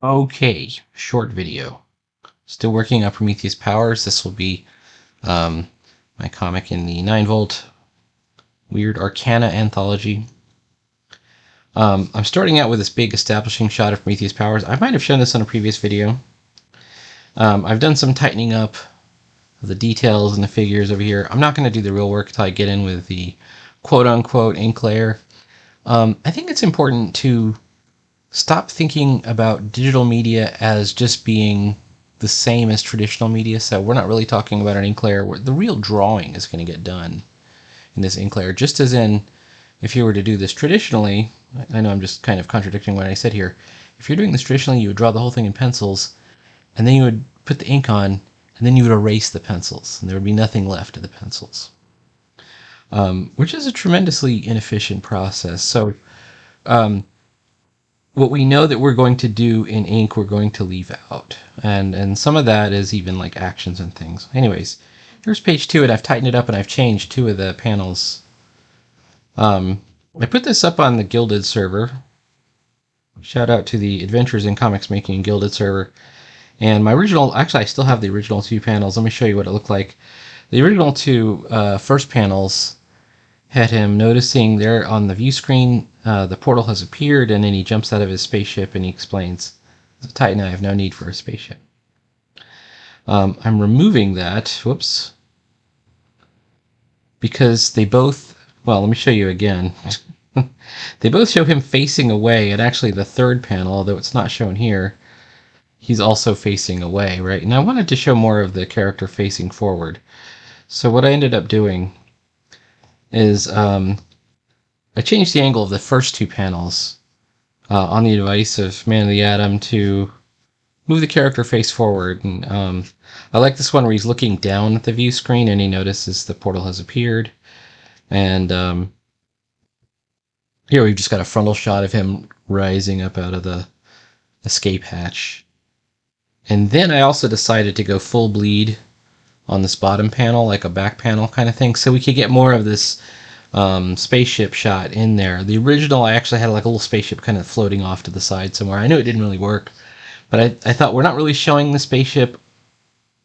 Okay, short video. Still working on Prometheus powers. This will be my comic in the 9-volt Weird Arcana anthology. I'm starting out with this big establishing shot of Prometheus powers. I might have shown this on a previous video. I've done some tightening up of the details and the figures over here. I'm not going to do the real work until I get in with the quote-unquote ink layer. I think it's important to stop thinking about digital media as just being the same as traditional media. So we're not really talking about an ink layer where the real drawing is going to get done in this ink layer. Just as in, if you were to do this traditionally, I know I'm just kind of contradicting what I said here. If you're doing this traditionally, you would draw the whole thing in pencils, and then you would put the ink on, and then you would erase the pencils, and there would be nothing left of the pencils, which is a tremendously inefficient process. So what we know that we're going to do in ink, we're going to leave out. And some of that is even like actions and things. Anyways, here's page 2, and I've tightened it up and I've changed 2 of the panels. I put this up on the Gilded server. Shout out to the Adventures in Comics Making Gilded server. And my original, actually I still have the original 2 panels. Let me show you what it looked like. The original 2 first panels had him noticing there on the view screen the portal has appeared, and then he jumps out of his spaceship and he explains, as a Titan, I have no need for a spaceship. I'm removing that, whoops, because they both, well, let me show you again. They both show him facing away, and actually the third panel, although it's not shown here, he's also facing away, right? And I wanted to show more of the character facing forward. So what I ended up doing is I changed the angle of the first 2 panels on the advice of Man of the Atom to move the character face forward. And I like this one where he's looking down at the view screen and he notices the portal has appeared. And here we've just got a frontal shot of him rising up out of the escape hatch. And then I also decided to go full bleed on this bottom panel, like a back panel kind of thing, so we could get more of this spaceship shot in there. The original, I actually had like a little spaceship kind of floating off to the side somewhere. I knew it didn't really work, but I thought we're not really showing the spaceship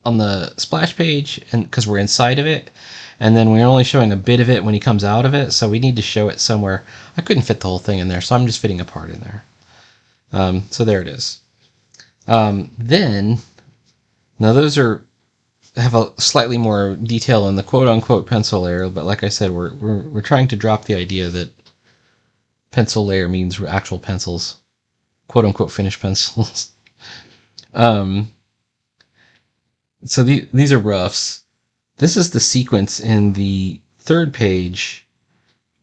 on the splash page, and because we're inside of it, and then we're only showing a bit of it when he comes out of it, so we need to show it somewhere. I couldn't fit the whole thing in there, so I'm just fitting a part in there. So there it is. Then, now those have a slightly more detail in the quote-unquote pencil layer, but like I said, we're trying to drop the idea that pencil layer means actual pencils, quote-unquote finished pencils. So these are roughs. This is the sequence in the 3rd page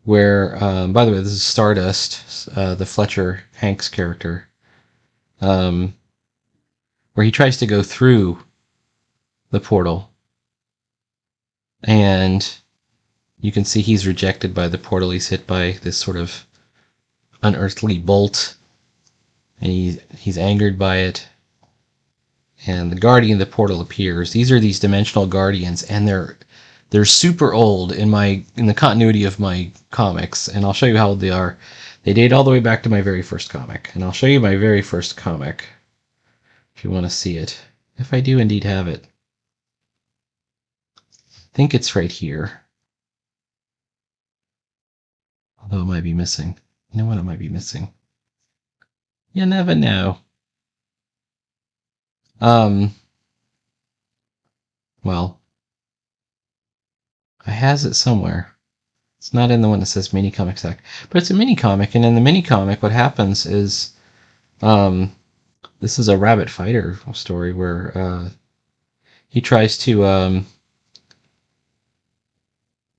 where, by the way, this is Stardust, the Fletcher Hanks character, where he tries to go through the portal, and you can see he's rejected by the portal. He's hit by this sort of unearthly bolt, and he's angered by it, and the guardian of the portal appears. These are these dimensional guardians, and they're super old in the continuity of my comics, and I'll show you how old they are. They date all the way back to my very first comic, and I'll show you my very first comic if you want to see it, if I do indeed have it. I think it's right here. Although it might be missing. You know what, it might be missing. You never know. Well, I has it somewhere. It's not in the one that says mini comic sack, but it's a mini comic, and in the mini comic, what happens is, this is a rabbit fighter story where he tries to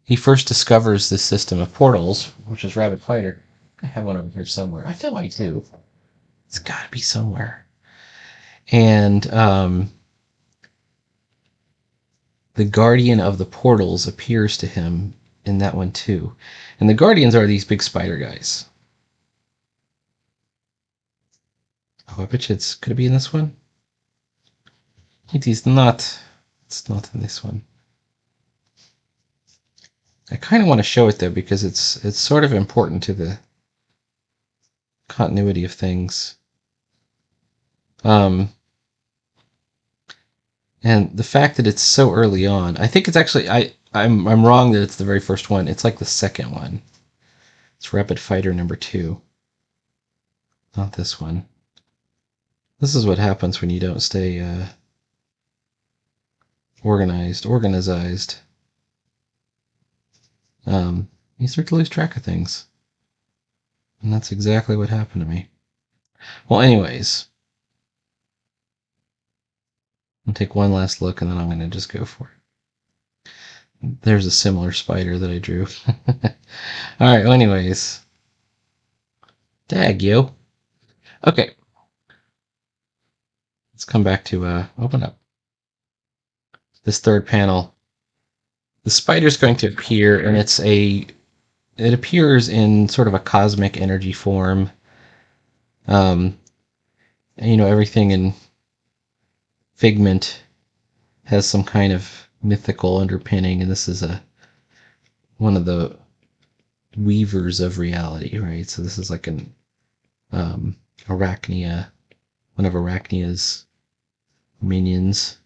he first discovers this system of portals, which is Rabbit Fighter. I have one over here somewhere. I feel like too. It's got to be somewhere. And the guardian of the portals appears to him in that one too. And the guardians are these big spider guys. Oh, I bet you could it be in this one? It is not. It's not in this one. I kind of want to show it though, because it's sort of important to the continuity of things. And the fact that it's so early on, I think it's actually I'm wrong that it's the very first one. It's like the second one. It's Rapid Fighter number 2, not this one. This is what happens when you don't stay organized. You start to lose track of things. And that's exactly what happened to me. Well, anyways, I'll take one last look and then I'm going to just go for it. There's a similar spider that I drew. Alright, well, anyways. Dag, yo. Okay. Let's come back to open up this third panel. The spider's going to appear, and it appears in sort of a cosmic energy form. Everything in Figment has some kind of mythical underpinning, and this is one of the weavers of reality, right? So this is like an Arachnia, one of Arachnia's minions.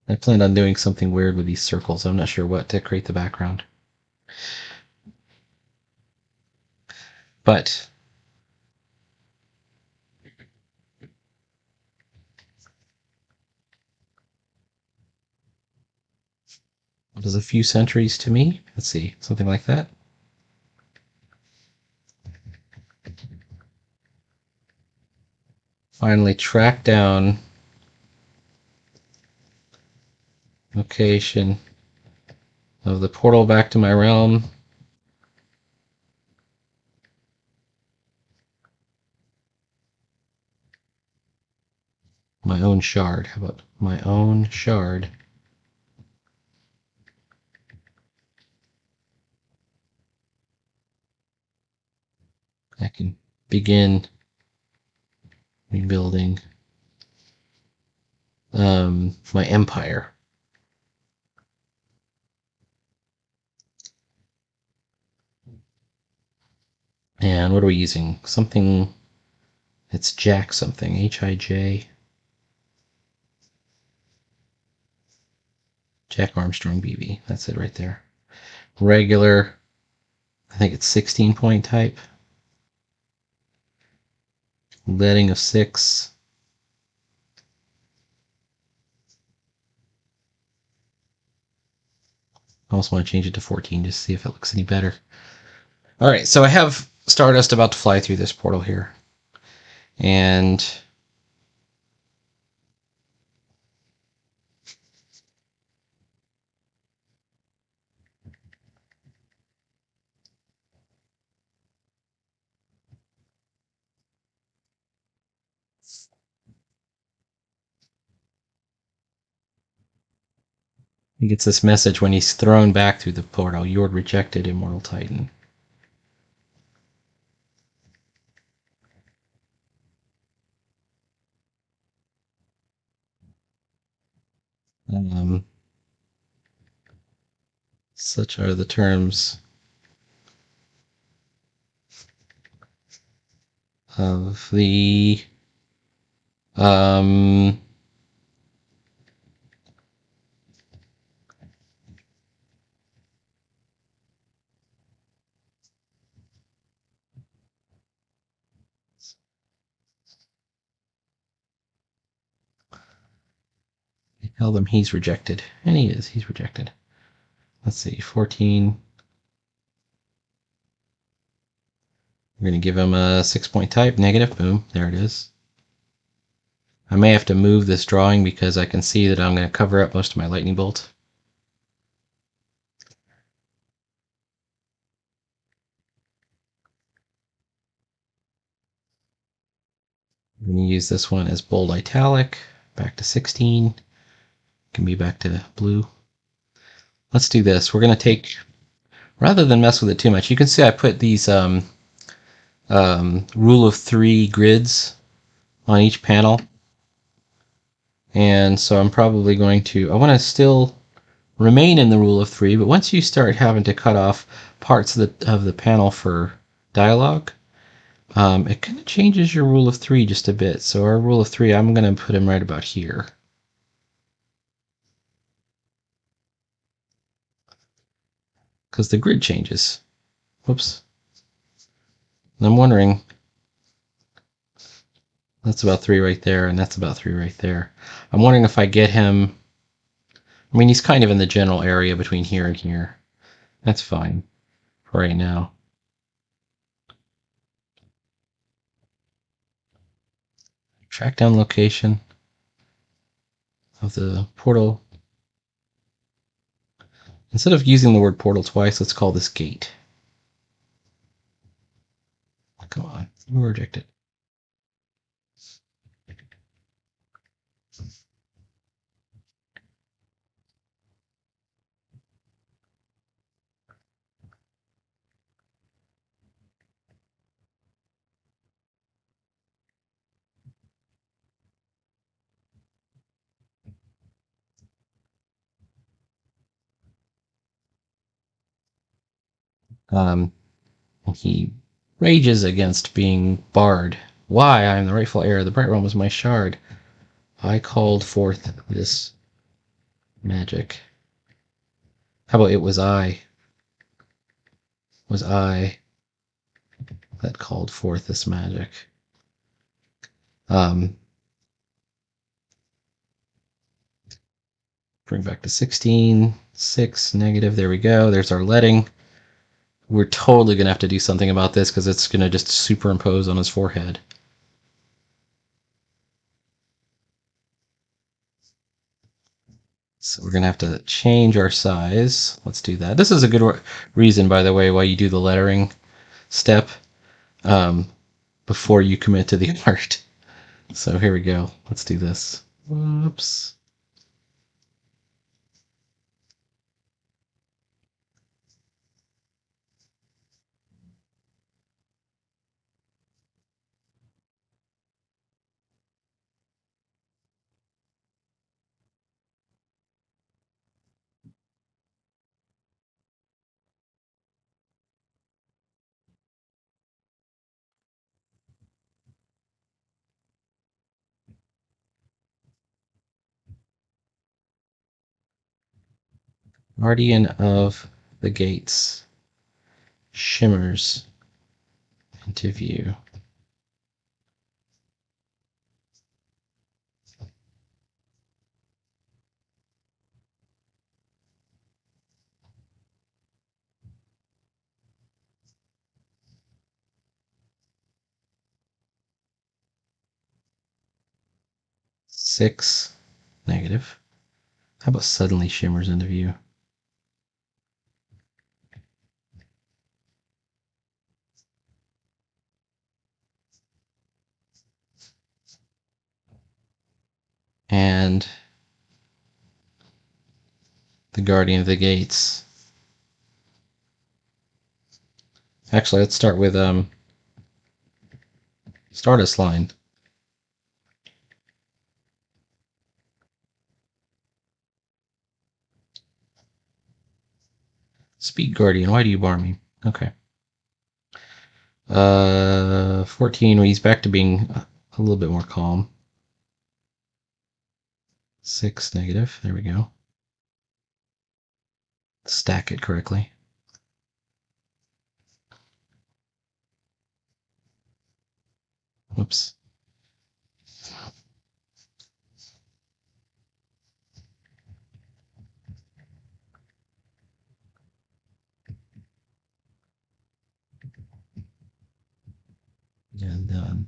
I planned on doing something weird with these circles. I'm not sure what to create the background. But what is a few centuries to me? Let's see, something like that. Finally track down location of the portal back to my realm. My own shard. How about my own shard? I can begin rebuilding my empire. And what are we using? Something, it's Jack something, H-I-J. Jack Armstrong BB, that's it right there. Regular, I think it's 16-point type. Leading of 6. I also want to change it to 14 just to see if it looks any better. Alright, so I have Stardust about to fly through this portal here. And he gets this message when he's thrown back through the portal. You're rejected, Immortal Titan. Such are the terms of the tell them he's rejected. And he's rejected. Let's see, 14. We're going to give him a 6-point type, negative, boom, there it is. I may have to move this drawing because I can see that I'm going to cover up most of my lightning bolt. We're going to use this one as bold italic, back to 16. Can be back to blue. Let's do this. We're going to take, rather than mess with it too much, you can see I put these rule of 3 grids on each panel. And so I'm probably going to, I want to still remain in the rule of 3, but once you start having to cut off parts of the panel for dialogue, It kind of changes your rule of 3 just a bit. So our rule of 3, I'm going to put him right about here. Because the grid changes. Whoops. And I'm wondering, that's about 3 right there, and that's about 3 right there. I'm wondering if I get him, I mean, he's kind of in the general area between here and here. That's fine for right now. Track down location of the portal. Instead of using the word portal twice, let's call this gate. Come on, you were rejected. He rages against being barred. Why? I am the rightful heir. The bright realm was my shard. I called forth this magic. How about it was I? Was I that called forth this magic? Bring back to 16. 6, negative. There we go. There's our letting. We're totally going to have to do something about this because it's going to just superimpose on his forehead. So we're going to have to change our size. Let's do that. This is a good reason, by the way, why you do the lettering step before you commit to the art. So here we go. Let's do this. Whoops. Guardian of the Gates shimmers into view. Six, negative. How about suddenly shimmers into view? And the Guardian of the Gates. Actually, let's start with Stardust line. Speed Guardian, why do you bar me? Okay. 14, he's back to being a little bit more calm. 6, negative. There we go. Stack it correctly. Whoops. And done.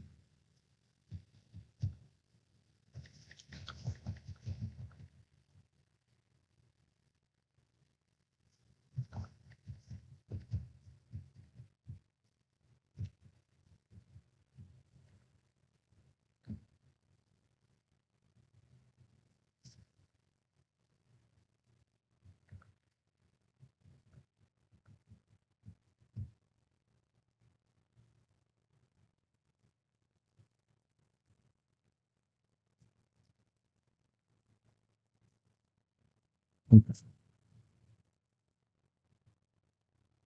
Okay.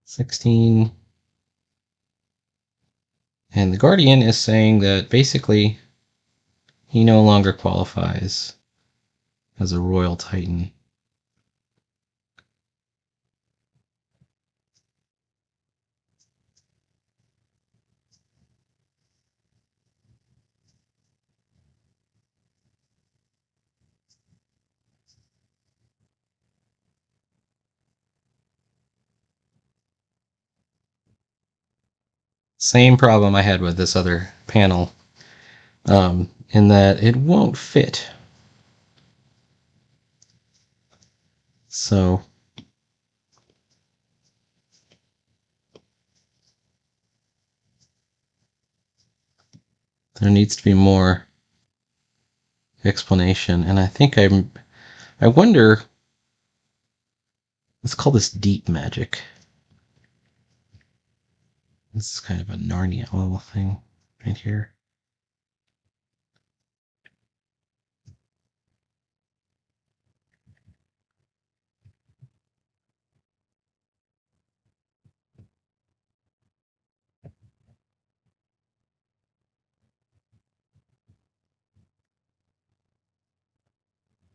16. And the Guardian is saying that basically he no longer qualifies as a Royal Titan. Same problem I had with this other panel, in that it won't fit. So there needs to be more explanation, and I think I wonder, let's call this deep magic. This is kind of a Narnia little thing right here.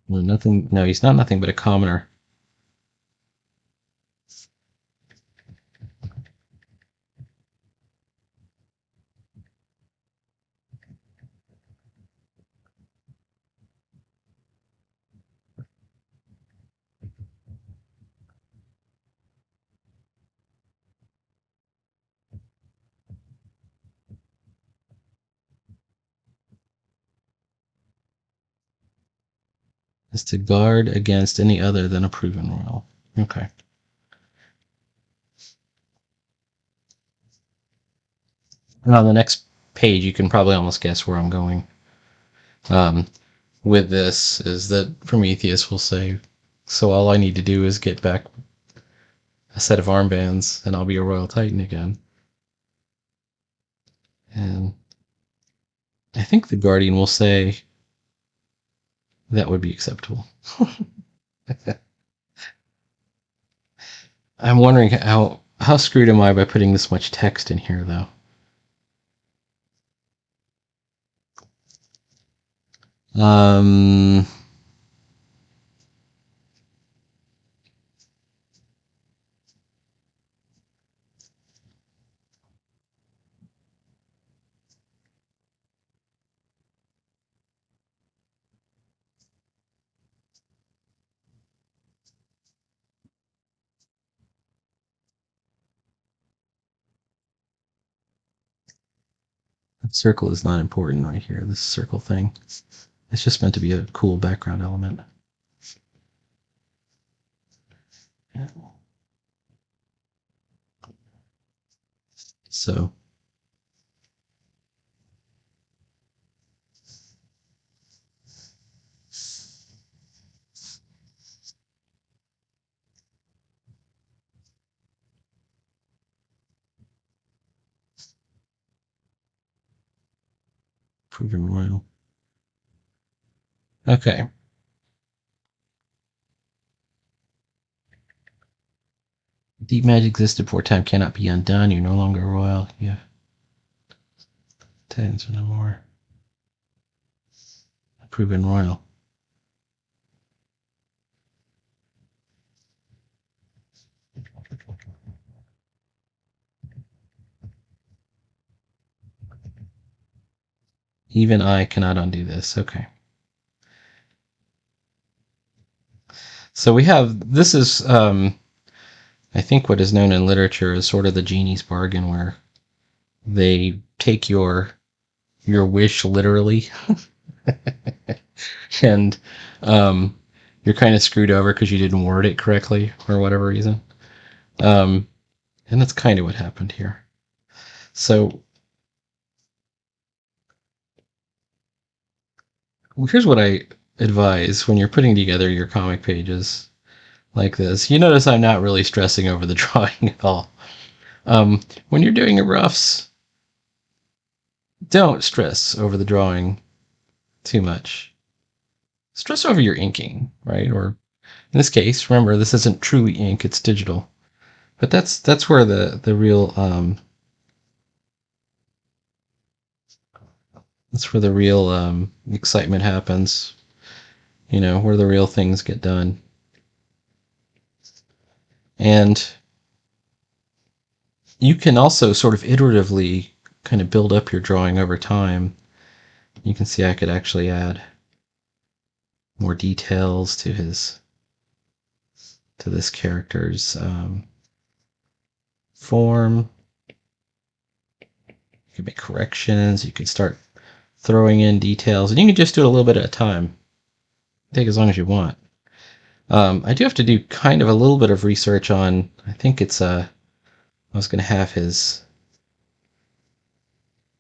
No, nothing. No, he's not nothing but a commoner. Is to guard against any other than a proven royal. Okay. And on the next page, you can probably almost guess where I'm going. With this is that Prometheus will say, so all I need to do is get back a set of armbands and I'll be a Royal Titan again. And I think the Guardian will say that would be acceptable. I'm wondering how screwed am I by putting this much text in here, though? Um, that circle is not important right here, this circle thing. It's just meant to be a cool background element. So proven royal. Okay. Deep magic existed before time cannot be undone. You're no longer royal. You have tens or no more. Proven royal. Even I cannot undo this. Okay. So we have, this is, I think what is known in literature as sort of the genie's bargain, where they take your wish literally, and you're kind of screwed over because you didn't word it correctly for whatever reason. And that's kind of what happened here. So here's what I advise when you're putting together your comic pages like this. You notice I'm not really stressing over the drawing at all. When you're doing your roughs, don't stress over the drawing too much. Stress over your inking, right? Or in this case, remember, this isn't truly ink, it's digital. But that's where the real That's where the real excitement happens. Where the real things get done. And you can also sort of iteratively kind of build up your drawing over time. You can see I could actually add more details to this character's form. You can make corrections. You can start throwing in details, and you can just do it a little bit at a time. Take as long as you want. I do have to do kind of a little bit of research on. I think it's I was going to have his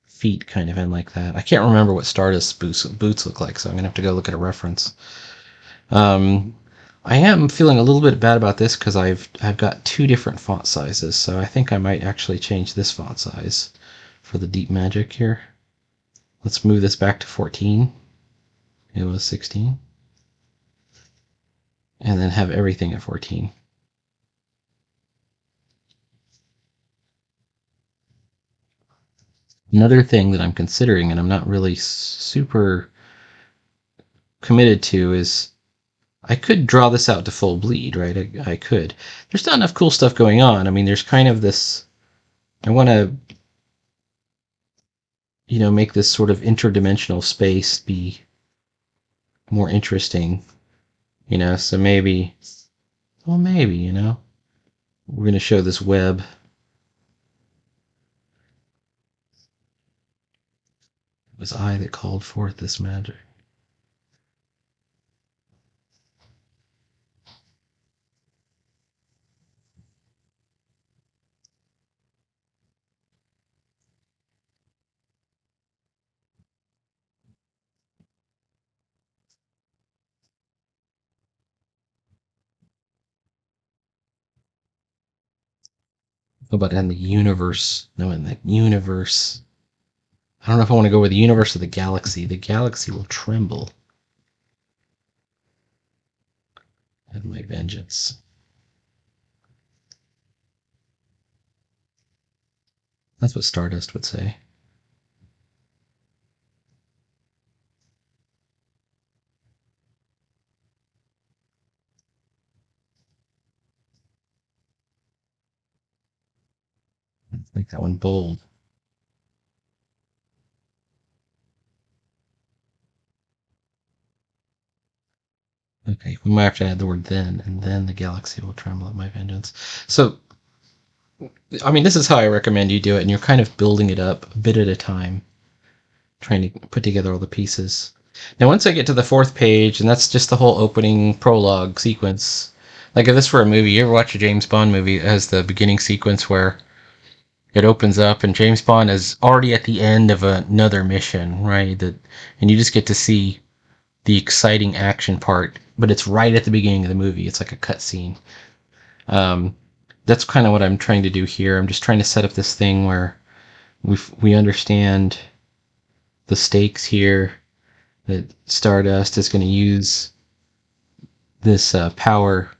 feet kind of in like that. I can't remember what Stardust's boots look like, so I'm going to have to go look at a reference. I am feeling a little bit bad about this because I've got two different font sizes, so I think I might actually change this font size for the deep magic here. Let's move this back to 14. It was 16. And then have everything at 14. Another thing that I'm considering, and I'm not really super committed to, is I could draw this out to full bleed, right? I could. There's not enough cool stuff going on. I mean, there's kind of this. I want to, make this sort of interdimensional space be more interesting, So maybe, well, maybe, we're going to show this web. It was I that called forth this magic. How about in the universe? No, in the universe. I don't know if I want to go with the universe or the galaxy. The galaxy will tremble at my vengeance. That's what Stardust would say. Make that one bold. Okay, we might have to add the word then, and then the galaxy will tremble at my vengeance. So, I mean, this is how I recommend you do it, and you're kind of building it up a bit at a time, trying to put together all the pieces. Now, once I get to the fourth page, and that's just the whole opening prologue sequence. Like if this were a movie, you ever watch a James Bond movie? It has the beginning sequence where it opens up and James Bond is already at the end of another mission, right? And you just get to see the exciting action part, but it's right at the beginning of the movie. It's like a cutscene. That's kind of what I'm trying to do here. I'm just trying to set up this thing where we understand the stakes here, that Stardust is going to use this power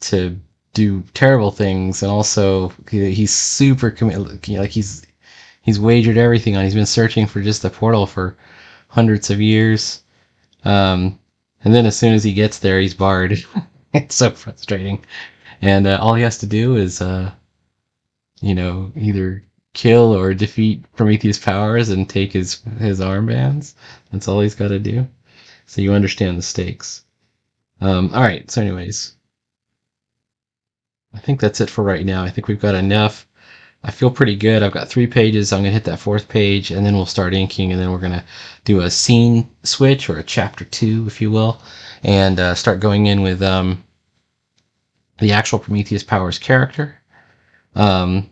to do terrible things, and also he's super committed. Like he's wagered everything on. He's been searching for just the portal for hundreds of years. And then as soon as he gets there, he's barred. It's so frustrating. And all he has to do is, either kill or defeat Prometheus' powers and take his armbands. That's all he's got to do. So you understand the stakes. All right. So, anyways, I think that's it for right now. I think we've got enough. I feel pretty good. I've got 3 pages. I'm going to hit that 4th page, and then we'll start inking, and then we're going to do a scene switch, or a chapter 2, if you will, and start going in with the actual Prometheus Powers character. Let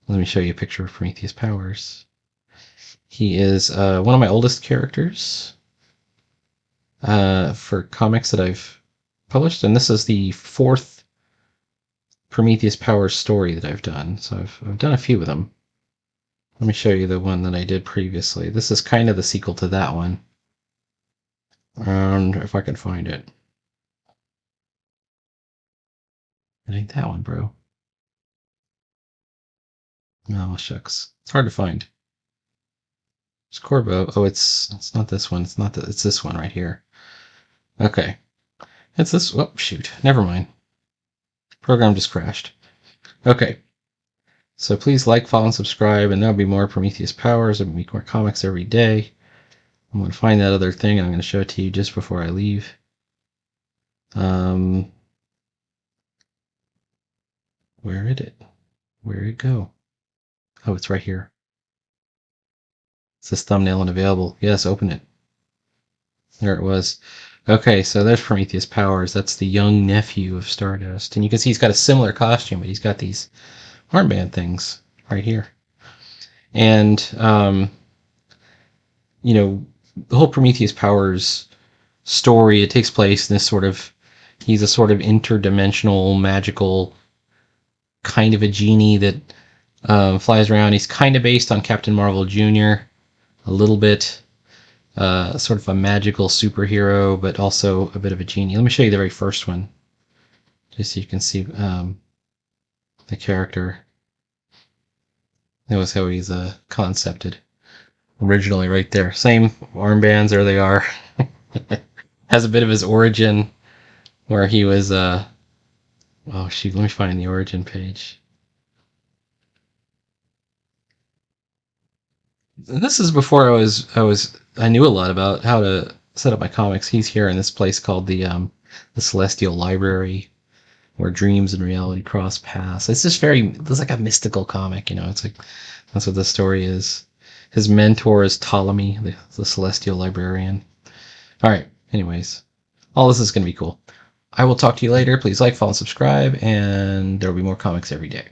me show you a picture of Prometheus Powers. He is one of my oldest characters for comics that I've published, and this is the 4th Prometheus Powers story that I've done. So I've done a few of them. Let me show you the one that I did previously. This is kind of the sequel to that one. And if I can find it. It ain't that one, bro. Oh, shucks. It's hard to find. It's Corvo. Oh, it's not this one. It's not that. It's this one right here. Okay. It's this. Oh, shoot. Never mind. Program just crashed. Okay. So please like, follow, and subscribe, and there'll be more Prometheus Powers. There'll be more comics every day. I'm going to find that other thing, and I'm going to show it to you just before I leave. Where did it? Where did it go? Oh, it's right here. It says thumbnail unavailable. Yes, open it. There it was. Okay, so there's Prometheus Powers. That's the young nephew of Stardust. And you can see he's got a similar costume, but he's got these armband things right here. And, you know, the whole Prometheus Powers story, it takes place in this sort of, he's a sort of interdimensional, magical kind of a genie that flies around. He's kind of based on Captain Marvel Jr. a little bit. Sort of a magical superhero, but also a bit of a genie. Let me show you the very first one, just so you can see the character. That was how he's concepted originally, right there. Same armbands, there they are. Has a bit of his origin, where he was. Oh shoot, let me find the origin page. This is before I knew a lot about how to set up my comics. He's here in this place called the Celestial Library, where dreams and reality cross paths. It's like a mystical comic, you know. It's like that's what the story is. His mentor is Ptolemy, the Celestial Librarian. All right. Anyways, all this is going to be cool. I will talk to you later. Please like, follow, and subscribe, and there will be more comics every day.